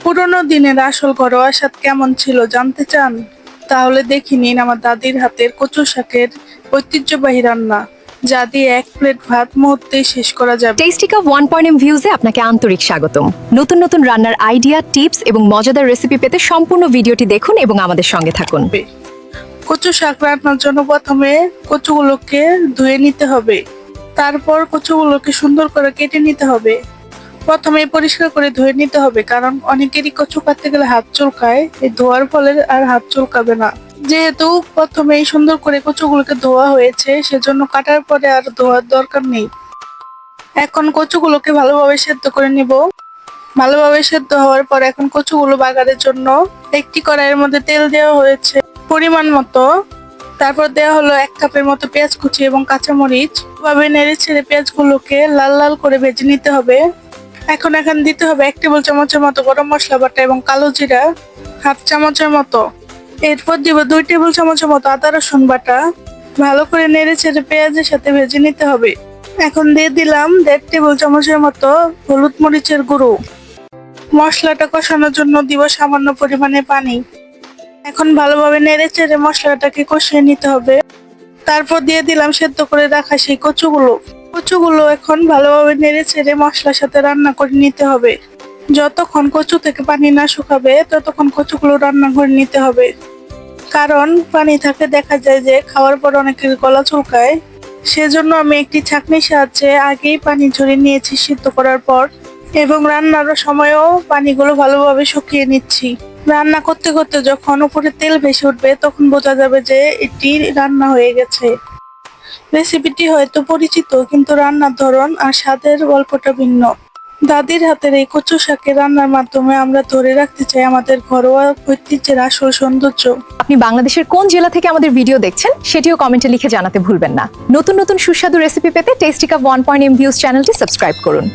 পুরোনো দিনের আসল ঘরোয়া স্বাদ কেমন ছিল জানতে চান? তাহলে দেখে নিন আমার দাদির হাতের কচু শাকের ঐতিহ্যবাহী রান্না, যা দিয়ে এক প্লেট ভাত মুহূর্তেই শেষ করা যাবে। টেস্টিকা 1.m ভিউজে আপনাকে আন্তরিক স্বাগতম। নতুন নতুন রান্নার আইডিয়া, টিপস এবং মজাদার রেসিপি পেতে সম্পূর্ণ ভিডিওটি দেখুন এবং আমাদের সঙ্গে থাকুন। কচু শাক রান্নার জন্য প্রথমে কচুগুলোকে ধুয়ে নিতে হবে। তারপর কচুগুলোকে সুন্দর করে কেটে নিতে হবে। প্রথমে পরিষ্কার করে ধুয়ে নিতে হবে, কারণ অনেকেরই কচু কাটতে গেলে হাত চুলকায়। এই ধোয়ার ফলে আর হাত চুলকাবে না। যেহেতু প্রথমেই সুন্দর করে কচুগুলোকে ধোয়া হয়েছে, সেজন্য কাটার পরে আর ধোয়ার দরকার নেই। এখন কচুগুলোকে ভালোভাবে সেদ্ধ করে নিব। ভালোভাবে সেদ্ধ হওয়ার পর এখন কচুগুলো বাগারের জন্য একটি কড়াইয়ের মধ্যে তেল দেওয়া হয়েছে পরিমাণ মতো। তারপর দেওয়া হলো 1 কাপের মতো পেঁয়াজ কুচি এবং কাঁচামরিচ। ভাবে নেড়ে ছেড়ে পেঁয়াজগুলোকে লাল লাল করে ভেজে নিতে হবে। এখন দিতে হবে 1 টেবিল চামচের মতো গরম মশলা বাটা এবং কালো জিরা 1/2 চামচের মতো। এরপর দিব 2 টেবিল চামচের মতো আদা রসুন বাটা। ভালো করে নেড়ে ছেড়ে পেঁয়াজের সাথে ভেজে নিতে হবে। এখন দিয়ে দিলাম 1.5 টেবিল চামচের মতো হলুদ মরিচের গুঁড়ো। মশলাটা কষানোর জন্য দিব সামান্য পরিমাণে পানি। এখন ভালোভাবে নেড়ে চেড়ে মশলাটাকে কষিয়ে নিতে হবে। তারপর দিয়ে দিলাম সেদ্ধ করে রাখা সেই কচুগুলো এখন ভালোভাবে নেড়ে চেড়ে মশলার সাথে রান্না করে নিতে হবে। যতক্ষণ কচু থেকে পানি না শুকাবে ততক্ষণ কচুগুলো রান্না করে নিতে হবে, কারণ পানি থাকলে দেখা যায় যে খাওয়ার পর অনেকের গলা চুলকায়। সেজন্য আমি একটি ছাঁকনির সাহায্যে আগেই পানি ঝরিয়ে নিয়েছি সিদ্ধ করার পর, এবং রান্নার সময়ও পানিগুলো ভালোভাবে শুকিয়ে নিচ্ছি। রান্না করতে করতে যখন উপরে তেল ভেসে উঠবে তখন বোঝা যাবে যে এটি রান্না হয়ে গেছে। রেসিপিটি হয়তো পরিচিত, কিন্তু রান্নার ধরন আর স্বাদের গল্পটা ভিন্ন। দাদির হাতের এই কচু শাকের রান্নার মাধ্যমে আমরা ধরে রাখতে চাই আমাদের ঘরোয়া ঐতিহ্যের আসল সৌন্দর্য। আপনি বাংলাদেশের কোন জেলা থেকে আমাদের ভিডিও দেখছেন সেটিও কমেন্টে লিখে জানাতে ভুলবেন না। নতুন নতুন সুস্বাদু রেসিপি পেতে টেস্টিকা 1.m ভিউজ চ্যানেলটি সাবস্ক্রাইব করুন।